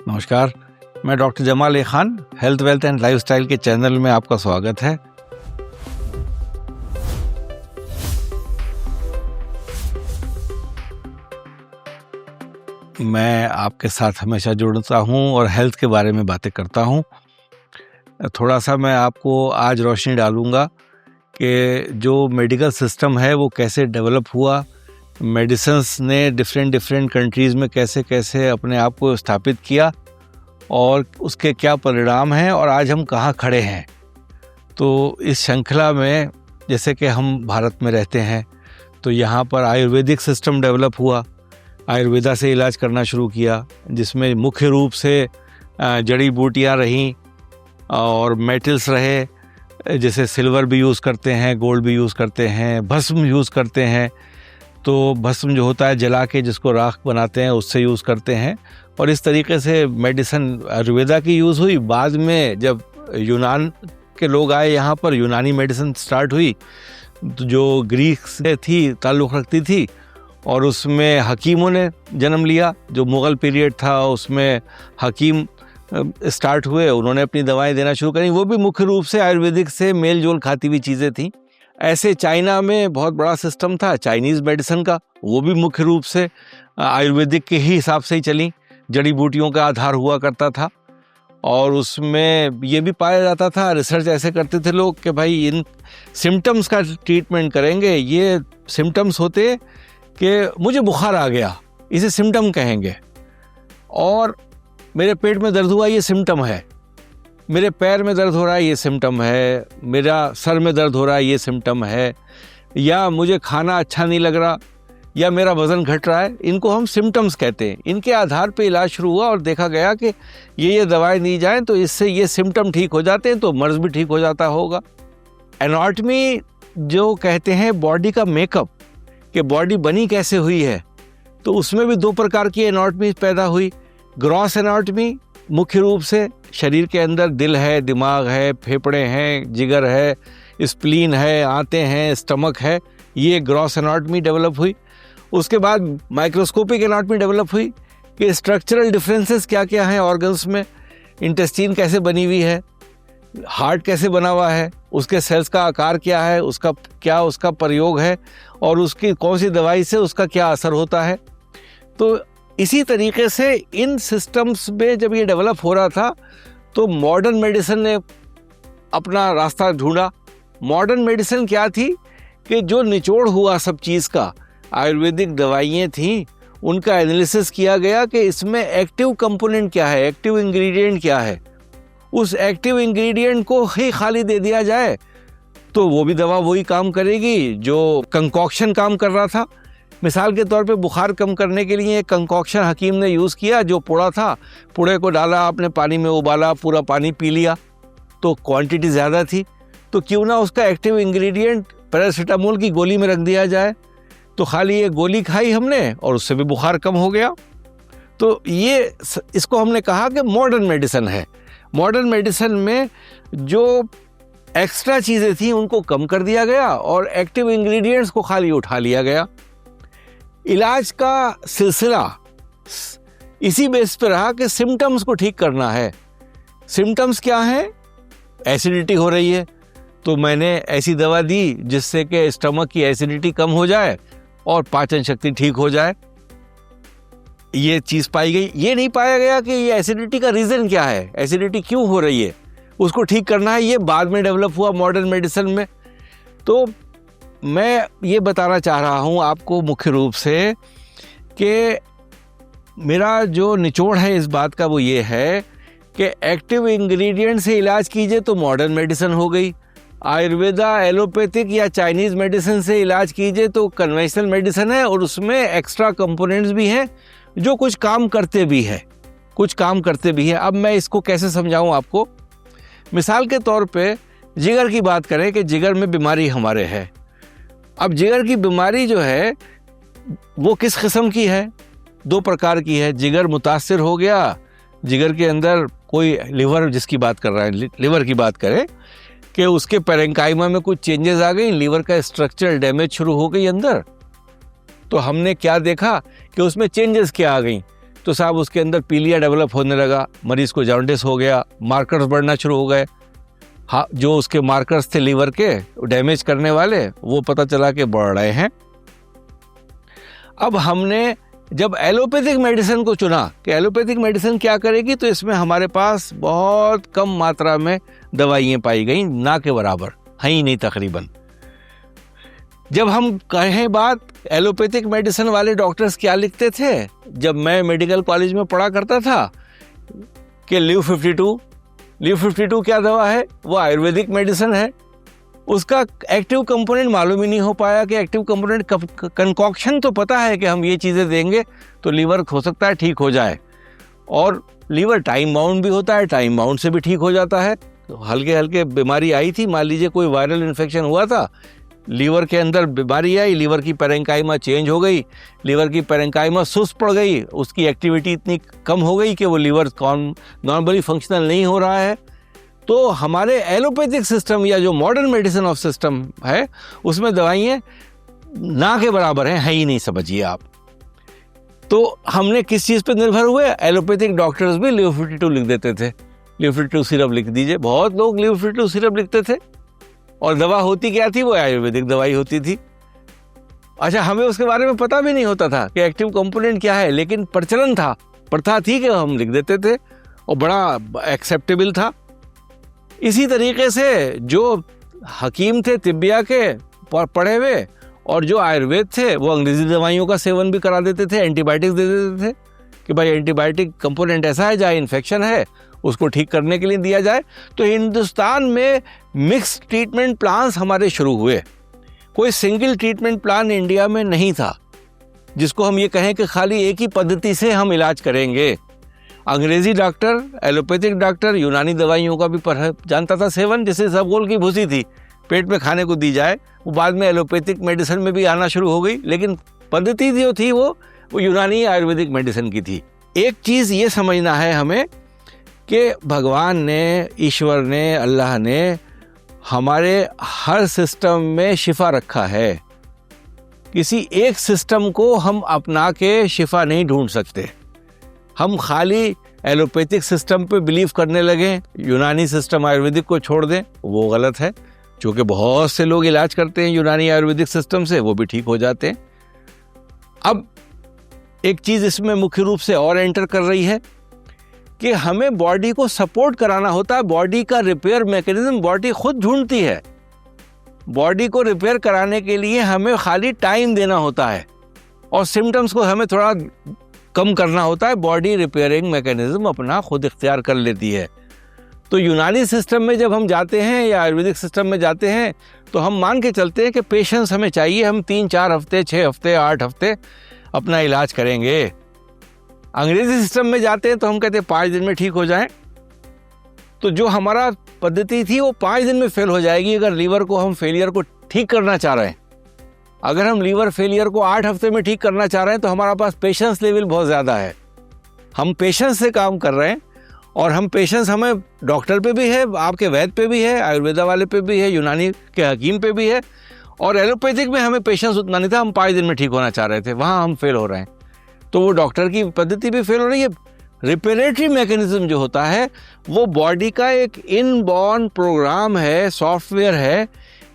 नमस्कार, मैं doctor Jamal A Khan, health wealth and lifestyle के चैनल में आपका स्वागत है। मैं आपके साथ हमेशा जुड़ता हूं और हेल्थ के बारे में बातें करता हूं। थोड़ा सा मैं आपको आज रोशनी डालूंगा कि जो मेडिकल सिस्टम है वो कैसे डेवलप हुआ, मेडिसिन्स ने डिफरेंट कंट्रीज़ में कैसे कैसे अपने आप को स्थापित किया और उसके क्या परिणाम हैं और आज हम कहाँ खड़े हैं। तो इस श्रृंखला में जैसे कि हम भारत में रहते हैं तो यहाँ पर आयुर्वेदिक सिस्टम डेवलप हुआ, आयुर्वेदा से इलाज करना शुरू किया, जिसमें मुख्य रूप से जड़ी बूटियाँ रहीं और मेटल्स रहे, जैसे सिल्वर भी यूज़ करते हैं, गोल्ड भी यूज़ करते हैं, भस्म यूज़ करते हैं। तो भस्म जो होता है जला के जिसको राख बनाते हैं उससे यूज़ करते हैं और इस तरीके से मेडिसिन आयुर्वेदा की यूज़ हुई। बाद में जब यूनान के लोग आए यहाँ पर, यूनानी मेडिसिन स्टार्ट हुई जो ग्रीक से थी, ताल्लुक़ रखती थी, और उसमें हकीमों ने जन्म लिया। जो मुग़ल पीरियड था उसमें हकीम स्टार्ट हुए, उन्होंने अपनी दवाएं देना शुरू करी, वो भी मुख्य रूप से आयुर्वेदिक से मेल जोल खाती हुई चीज़ें थीं। ऐसे चाइना में बहुत बड़ा सिस्टम था चाइनीज़ मेडिसिन का, वो भी मुख्य रूप से आयुर्वेदिक के ही हिसाब से ही चली, जड़ी बूटियों का आधार हुआ करता था। और उसमें ये भी पाया जाता था, रिसर्च ऐसे करते थे लोग कि भाई इन सिम्टम्स का ट्रीटमेंट करेंगे। ये सिम्टम्स होते कि मुझे बुखार आ गया, इसे सिम्टम कहेंगे, और मेरे पेट में दर्द हुआ, ये सिम्टम है, मेरे पैर में दर्द हो रहा है, ये सिम्टम है, मेरा सर में दर्द हो रहा है, ये सिम्टम है, या मुझे खाना अच्छा नहीं लग रहा, या मेरा वज़न घट रहा है, इनको हम सिम्टम्स कहते हैं। इनके आधार पे इलाज शुरू हुआ और देखा गया कि ये दवाएं दी जाएं तो इससे ये सिम्टम ठीक हो जाते हैं, तो मर्ज़ भी ठीक हो जाता होगा। एनाटॉमी जो कहते हैं बॉडी का मेकअप, कि बॉडी बनी कैसे हुई है, तो उसमें भी दो प्रकार की एनाटॉमी पैदा हुई। ग्रॉस एनाटॉमी, मुख्य रूप से शरीर के अंदर दिल है, दिमाग है, फेफड़े हैं, जिगर है, स्प्लीन है, आंतें हैं, स्टमक है, ये ग्रॉस एनाटॉमी डेवलप हुई। उसके बाद माइक्रोस्कोपिक एनाटॉमी डेवलप हुई कि स्ट्रक्चरल डिफरेंसेस क्या क्या हैं ऑर्गन्स में, इंटेस्टाइन कैसे बनी हुई है, हार्ट कैसे बना हुआ है, उसके सेल्स का आकार क्या है, उसका प्रयोग है, और उसकी कौन सी दवाई से उसका क्या असर होता है। तो इसी तरीके से इन सिस्टम्स में जब ये डेवलप हो रहा था तो मॉडर्न मेडिसिन ने अपना रास्ता ढूंढा। मॉडर्न मेडिसिन क्या थी कि जो निचोड़ हुआ सब चीज़ का, आयुर्वेदिक दवाइयाँ थीं, उनका एनालिसिस किया गया कि इसमें एक्टिव कंपोनेंट क्या है, एक्टिव इंग्रेडिएंट क्या है। उस एक्टिव इंग्रेडिएंट को ही खाली दे दिया जाए तो वो भी दवा वही काम करेगी जो कंकॉक्शन काम कर रहा था। मिसाल के तौर पे बुखार कम करने के लिए एक कंकॉक्शन हकीम ने यूज़ किया, जो पुड़ा था, पुड़े को डाला आपने, पानी में उबाला, पूरा पानी पी लिया, तो क्वांटिटी ज़्यादा थी, तो क्यों ना उसका एक्टिव इंग्रेडिएंट पैरासीटामोल की गोली में रख दिया जाए। तो खाली ये गोली खाई हमने और उससे भी बुखार कम हो गया। तो ये इसको हमने कहा कि मॉडर्न मेडिसिन है। मॉडर्न मेडिसिन में जो एक्स्ट्रा चीज़ें थी उनको कम कर दिया गया और एक्टिव इंग्रेडिएंट्स को खाली उठा लिया गया। इलाज का सिलसिला इसी बेस पर रहा कि सिम्टम्स को ठीक करना है। सिम्टम्स क्या है? एसिडिटी हो रही है तो मैंने ऐसी दवा दी जिससे कि स्टमक की एसिडिटी कम हो जाए और पाचन शक्ति ठीक हो जाए। ये चीज़ पाई गई। ये नहीं पाया गया कि ये एसिडिटी का रीज़न क्या है, एसिडिटी क्यों हो रही है, उसको ठीक करना है। ये बाद में डेवलप हुआ मॉडर्न मेडिसिन में। तो मैं ये बताना चाह रहा हूँ आपको मुख्य रूप से कि मेरा जो निचोड़ है इस बात का वो ये है कि एक्टिव इंग्रेडिएंट से इलाज कीजिए तो मॉडर्न मेडिसिन हो गई। आयुर्वेदा, एलोपैथिक या चाइनीज़ मेडिसिन से इलाज कीजिए तो कन्वेंशनल मेडिसिन है, और उसमें एक्स्ट्रा कंपोनेंट्स भी हैं जो कुछ काम करते भी हैं। अब मैं इसको कैसे समझाऊं आपको। मिसाल के तौर पे जिगर की बात करें कि जिगर में बीमारी हमारे है। अब जिगर की बीमारी जो है वो किस किस्म की है? दो प्रकार की है। जिगर मुतासिर हो गया, जिगर के अंदर कोई लिवर, जिसकी बात कर रहा है, लिवर की बात करें कि उसके पैरेंकाइमा में कुछ चेंजेस आ गई, लीवर का स्ट्रक्चर डैमेज शुरू हो गई अंदर। तो हमने क्या देखा कि उसमें चेंजेस क्या आ गई तो साहब उसके अंदर पीलिया डेवलप होने लगा, मरीज को जॉन्डिस हो गया, मार्कर्स बढ़ना शुरू हो गए। हाँ, जो उसके मार्कर्स थे लीवर के डैमेज करने वाले, वो पता चला कि बढ़ रहे हैं। अब हमने जब एलोपैथिक मेडिसिन को चुना कि एलोपैथिक मेडिसिन क्या करेगी, तो इसमें हमारे पास बहुत कम मात्रा में दवाइयाँ पाई गई, ना के बराबर है ही नहीं तकरीबन। जब हम कहें बात, एलोपैथिक मेडिसिन वाले डॉक्टर्स क्या लिखते थे जब मैं मेडिकल कॉलेज में पढ़ा करता था कि लीव 52 क्या दवा है, वो आयुर्वेदिक मेडिसिन है। उसका एक्टिव कंपोनेंट मालूम ही नहीं हो पाया कि एक्टिव कंपोनेंट कंकॉक्शन तो पता है कि हम ये चीज़ें देंगे तो लीवर हो सकता है ठीक हो जाए, और लीवर टाइम बाउंड भी होता है, टाइम बाउंड से भी ठीक हो जाता है। तो हल्के हल्के बीमारी आई थी, मान लीजिए कोई वायरल इन्फेक्शन हुआ था, लीवर के अंदर बीमारी आई, लीवर की पैरेंकाइमा चेंज हो गई, लीवर की पैरेंकाइमा सुस्त पड़ गई, उसकी एक्टिविटी इतनी कम हो गई कि वो लीवर नॉर्मली फंक्शनल नहीं हो रहा है। तो हमारे एलोपैथिक सिस्टम या जो मॉडर्न मेडिसिन ऑफ सिस्टम है, उसमें दवाइयाँ ना के बराबर हैं, है ही नहीं, समझिए आप। तो हमने किस चीज़ पे निर्भर हुए, एलोपैथिक डॉक्टर्स भी लीव 52 लिख देते थे, लीव 52 सिरप लिख दीजिए। बहुत लोग लीव 52 सिरप लिखते थे, और दवा होती क्या थी, वो आयुर्वेदिक दवाई होती थी। अच्छा, हमें उसके बारे में पता भी नहीं होता था कि एक्टिव कंपोनेंट क्या है, लेकिन प्रचलन था, प्रथा थी कि हम लिख देते थे, और बड़ा एक्सेप्टेबल था। इसी तरीके से जो हकीम थे तिब्बिया के पढ़े हुए, और जो आयुर्वेद थे, वो अंग्रेजी दवाइयों का सेवन भी करा देते थे, एंटीबायोटिक्स दे देते थे कि भाई एंटीबायोटिक कंपोनेंट ऐसा है, जहाँ इन्फेक्शन है उसको ठीक करने के लिए दिया जाए। तो हिंदुस्तान में मिक्स ट्रीटमेंट प्लान्स हमारे शुरू हुए। कोई सिंगल ट्रीटमेंट प्लान इंडिया में नहीं था जिसको हम ये कहें कि खाली एक ही पद्धति से हम इलाज करेंगे। अंग्रेजी डॉक्टर, एलोपैथिक डॉक्टर यूनानी दवाइयों का भी जानता था सेवन, जैसे सबगोल की भूसी थी, पेट में खाने को दी जाए, वो बाद में एलोपैथिक मेडिसिन में भी आना शुरू हो गई, लेकिन पद्धति जो थी वो यूनानी आयुर्वेदिक मेडिसिन की थी। एक चीज़ ये समझना है हमें कि भगवान ने, ईश्वर ने, अल्लाह ने हमारे हर सिस्टम में शिफा रखा है। किसी एक सिस्टम को हम अपना के शिफा नहीं ढूंढ सकते। हम खाली एलोपैथिक सिस्टम पे बिलीव करने लगे, यूनानी सिस्टम आयुर्वेदिक को छोड़ दें, वो गलत है। क्योंकि बहुत से लोग इलाज करते हैं यूनानी आयुर्वेदिक सिस्टम से, वो भी ठीक हो जाते हैं। अब एक चीज़ इसमें मुख्य रूप से और एंटर कर रही है कि हमें बॉडी को सपोर्ट कराना होता है। बॉडी का रिपेयर मैकेनिज्म बॉडी खुद ढूंढती है। बॉडी को रिपेयर कराने के लिए हमें खाली टाइम देना होता है, और सिम्टम्स को हमें थोड़ा कम करना होता है। बॉडी रिपेयरिंग मैकेनिज्म अपना खुद इख्तियार कर लेती है। तो यूनानी सिस्टम में जब हम जाते हैं या आयुर्वेदिक सिस्टम में जाते हैं, तो हम मान के चलते हैं कि पेशेंस हमें चाहिए, हम 3-4 हफ्ते, 6 हफ्ते, 8 हफ्ते अपना इलाज करेंगे। अंग्रेजी सिस्टम में जाते हैं तो हम कहते हैं 5 दिन में ठीक हो जाए। तो जो हमारा पद्धति थी वो 5 दिन में फेल हो जाएगी अगर लीवर को हम फेलियर को ठीक करना चाह रहे हैं। अगर हम लीवर फेलियर को 8 हफ्ते में ठीक करना चाह रहे हैं तो हमारा पास पेशेंस लेवल बहुत ज़्यादा है। हम पेशेंस से काम कर रहे हैं, और हम पेशेंस हमें डॉक्टर पे भी है, आपके वैद्य पे भी है, आयुर्वेदा वाले पे भी है, यूनानी के हकीम पे भी है, और एलोपैथिक में हमें पेशेंस उतना नहीं था, हम 5 दिन में ठीक होना चाह रहे थे, वहाँ हम फेल हो रहे हैं। तो वो डॉक्टर की पद्धति भी फेल हो रही है। रिपेरेटरी मैकेनिज्म जो होता है वो बॉडी का एक इनबॉर्न प्रोग्राम है, सॉफ्टवेयर है,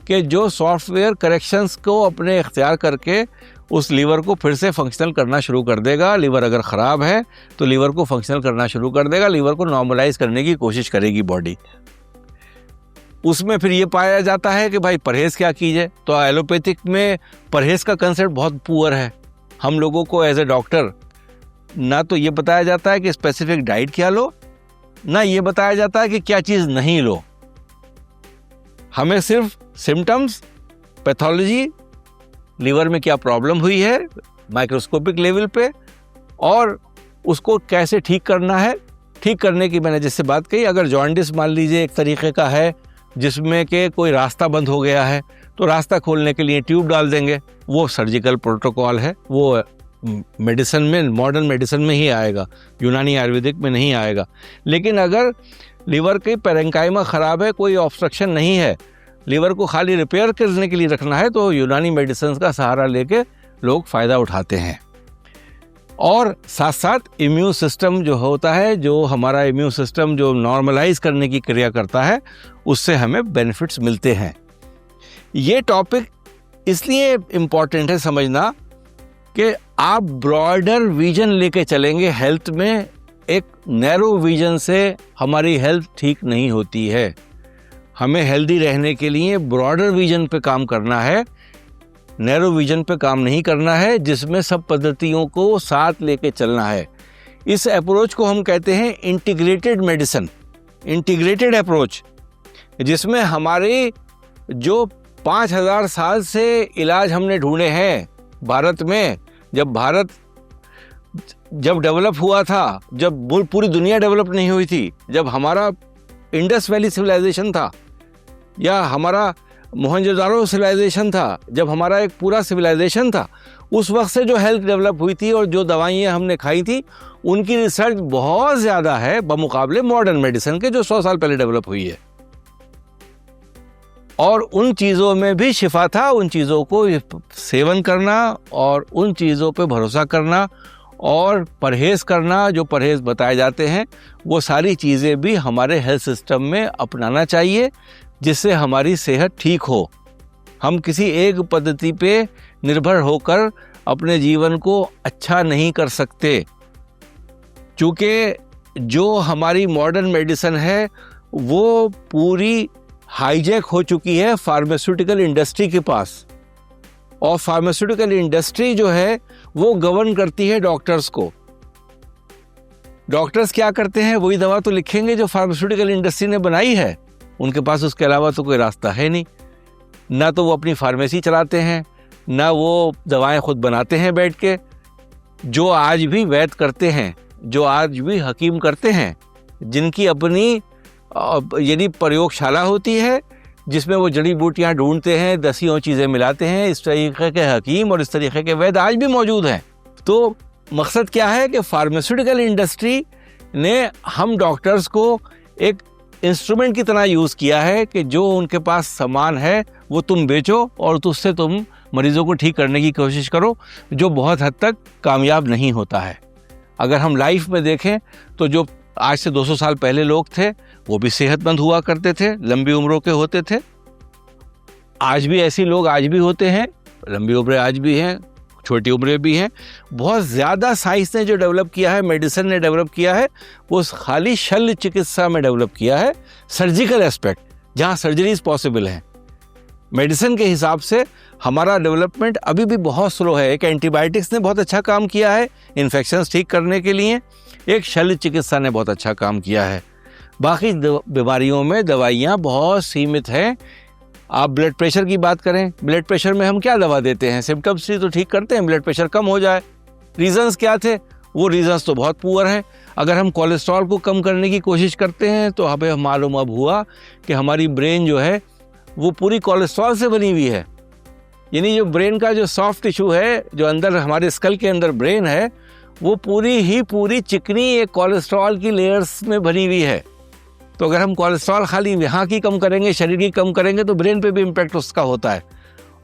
कि जो सॉफ्टवेयर करेक्शंस को अपने इख्तियार करके उस लीवर को फिर से फंक्शनल करना शुरू कर देगा। लीवर अगर ख़राब है तो लीवर को फंक्शनल करना शुरू कर देगा, लीवर को नॉर्मलाइज करने की कोशिश करेगी बॉडी। उसमें फिर ये पाया जाता है कि भाई परहेज़ क्या कीजिए। तो एलोपैथिक में परहेज़ का कंसेप्ट बहुत पुअर है। हम लोगों को एज ए डॉक्टर ना तो ये बताया जाता है कि स्पेसिफिक डाइट क्या लो, ना ये बताया जाता है कि क्या चीज़ नहीं लो। हमें सिर्फ सिम्टम्स, पैथोलॉजी, लीवर में क्या प्रॉब्लम हुई है माइक्रोस्कोपिक लेवल पे, और उसको कैसे ठीक करना है। ठीक करने की मैंने जिससे बात कही, अगर जॉन्डिस मान लीजिए एक तरीके का है जिसमें कि कोई रास्ता बंद हो गया है, तो रास्ता खोलने के लिए ट्यूब डाल देंगे, वो सर्जिकल प्रोटोकॉल है, वो मेडिसिन में, मॉडर्न मेडिसिन में ही आएगा, यूनानी आयुर्वेदिक में नहीं आएगा। लेकिन अगर लीवर की पैरेंकाइमा ख़राब है, कोई ऑब्स्ट्रक्शन नहीं है, लीवर को खाली रिपेयर करने के लिए रखना है, तो यूनानी मेडिसिन का सहारा लेके लोग फ़ायदा उठाते हैं। और साथ साथ इम्यून सिस्टम जो होता है, जो हमारा इम्यून सिस्टम जो नॉर्मलाइज करने की क्रिया करता है, उससे हमें बेनिफिट्स मिलते हैं। ये टॉपिक इसलिए इम्पॉर्टेंट है समझना कि आप ब्रॉडर विजन लेके चलेंगे हेल्थ में, एक नैरो विजन से हमारी हेल्थ ठीक नहीं होती है। हमें हेल्दी रहने के लिए ब्रॉडर विजन पे काम करना है, नैरो विजन पे काम नहीं करना है, जिसमें सब पद्धतियों को साथ लेके चलना है। इस अप्रोच को हम कहते हैं इंटीग्रेटेड मेडिसिन, इंटीग्रेटेड अप्रोच, जिसमें हमारे जो 5000 साल से इलाज हमने ढूंढे हैं भारत में। जब भारत डेवलप हुआ था, जब पूरी दुनिया डेवलप नहीं हुई थी, जब हमारा इंडस वैली सिविलाइजेशन था या हमारा मोहनजोदारो सिविलाइजेशन था, जब हमारा एक पूरा सिविलाइजेशन था, उस वक्त से जो हेल्थ डेवलप हुई थी और जो दवाइयाँ हमने खाई थी, उनकी रिसर्च बहुत ज़्यादा है बमुकाबले मॉडर्न मेडिसिन के, जो 100 साल पहले डेवलप हुई है। और उन चीज़ों में भी शिफा था। उन चीज़ों को सेवन करना और उन चीज़ों पे भरोसा करना और परहेज़ करना, जो परहेज़ बताए जाते हैं, वो सारी चीज़ें भी हमारे हेल्थ सिस्टम में अपनाना चाहिए, जिससे हमारी सेहत ठीक हो। हम किसी एक पद्धति पे निर्भर होकर अपने जीवन को अच्छा नहीं कर सकते, क्योंकि जो हमारी मॉडर्न मेडिसिन है वो पूरी हाईजैक हो चुकी है फार्मास्यूटिकल इंडस्ट्री के पास। और फार्मास्यूटिकल इंडस्ट्री जो है वो गवर्न करती है डॉक्टर्स को। डॉक्टर्स क्या करते हैं, वही दवा तो लिखेंगे जो फार्मास्यूटिकल इंडस्ट्री ने बनाई है। उनके पास उसके अलावा तो कोई रास्ता है नहीं। ना तो वो अपनी फार्मेसी चलाते हैं, ना वो दवाएं खुद बनाते हैं बैठ के। जो आज भी वैद्य करते हैं, जो आज भी हकीम करते हैं, जिनकी अपनी यदि प्रयोगशाला होती है जिसमें वो जड़ी बूटियां ढूंढते हैं, दसियों चीज़ें मिलाते हैं, इस तरीके के हकीम और इस तरीके के वैद्य आज भी मौजूद हैं। तो मकसद क्या है कि फार्मास्यूटिकल इंडस्ट्री ने हम डॉक्टर्स को एक इंस्ट्रूमेंट की तरह यूज़ किया है कि जो उनके पास सामान है वो तुम बेचो और उससे तुम मरीजों को ठीक करने की कोशिश करो, जो बहुत हद तक कामयाब नहीं होता है। अगर हम लाइफ में देखें तो जो आज से 200 साल पहले लोग थे वो भी सेहतमंद हुआ करते थे, लंबी उम्रों के होते थे। आज भी ऐसे लोग आज भी होते हैं, लंबी उम्रें आज भी हैं, छोटी उम्रें भी हैं। बहुत ज़्यादा साइंस ने जो डेवलप किया है, मेडिसिन ने डेवलप किया है, वो खाली शल्य चिकित्सा में डेवलप किया है, सर्जिकल एस्पेक्ट, जहाँ सर्जरीज पॉसिबल हैं। मेडिसिन के हिसाब से हमारा डेवलपमेंट अभी भी बहुत स्लो है। एक एंटीबायोटिक्स ने बहुत अच्छा काम किया है इन्फेक्शंस ठीक करने के लिए, एक शल्य चिकित्सा ने बहुत अच्छा काम किया है। बाकी बीमारियों में दवाइयाँ बहुत सीमित हैं। आप ब्लड प्रेशर की बात करें, ब्लड प्रेशर में हम क्या दवा देते हैं, सिम्टम्स से तो ठीक करते हैं, ब्लड प्रेशर कम हो जाए। रीजंस क्या थे, वो रीजंस तो बहुत पुअर हैं। अगर हम कोलेस्ट्रॉल को कम करने की कोशिश करते हैं तो हमें मालूम अब हुआ कि हमारी ब्रेन जो है वो पूरी कोलेस्ट्रॉल से बनी हुई है। यानी जो ब्रेन का जो सॉफ्ट टिश्यू है, जो अंदर हमारे स्कल के अंदर ब्रेन है, वो पूरी चिकनी एक कोलेस्ट्रॉल की लेयर्स में बनी हुई है। तो अगर हम कोलेस्ट्रॉल खाली यहाँ की कम करेंगे, शरीर की कम करेंगे, तो ब्रेन पे भी इम्पैक्ट उसका होता है।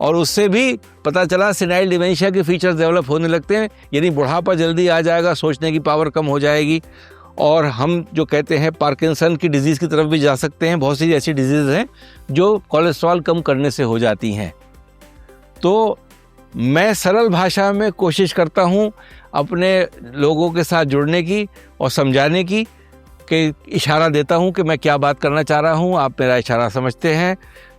और उससे भी पता चला सेनाइल डिमेंशिया के फीचर्स डेवलप होने लगते हैं, यानी बुढ़ापा जल्दी आ जाएगा, सोचने की पावर कम हो जाएगी। और हम जो कहते हैं पार्किंसन की डिजीज़ की तरफ भी जा सकते हैं। बहुत सी ऐसी डिजीज़ हैं जो कोलेस्ट्रॉल कम करने से हो जाती हैं। तो मैं सरल भाषा में कोशिश करता हूँ अपने लोगों के साथ जुड़ने की और समझाने की, कि इशारा देता हूँ कि मैं क्या बात करना चाह रहा हूँ, आप मेरा इशारा समझते हैं।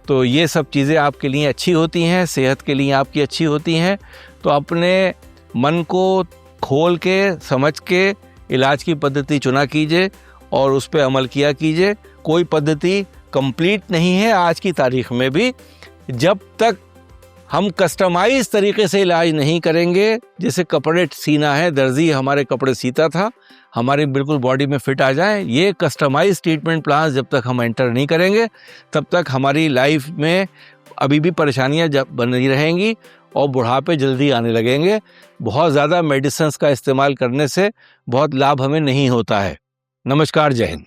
तो ये सब चीज़ें आपके लिए अच्छी होती हैं, सेहत के लिए आपकी अच्छी होती हैं। तो अपने मन को खोल के समझ के इलाज की पद्धति चुना कीजिए और उस पर अमल किया कीजिए। कोई पद्धति कंप्लीट नहीं है आज की तारीख में भी, जब तक हम कस्टमाइज तरीके से इलाज नहीं करेंगे। जैसे कपड़े सीना है, दर्जी हमारे कपड़े सीता था, हमारी बिल्कुल बॉडी में फिट आ जाए, ये कस्टमाइज ट्रीटमेंट प्लान जब तक हम एंटर नहीं करेंगे, तब तक हमारी लाइफ में अभी भी परेशानियां बनी रहेंगी और बुढ़ापे जल्दी आने लगेंगे। बहुत ज़्यादा मेडिसिन्स का इस्तेमाल करने से बहुत लाभ हमें नहीं होता है। नमस्कार, जय हिंद।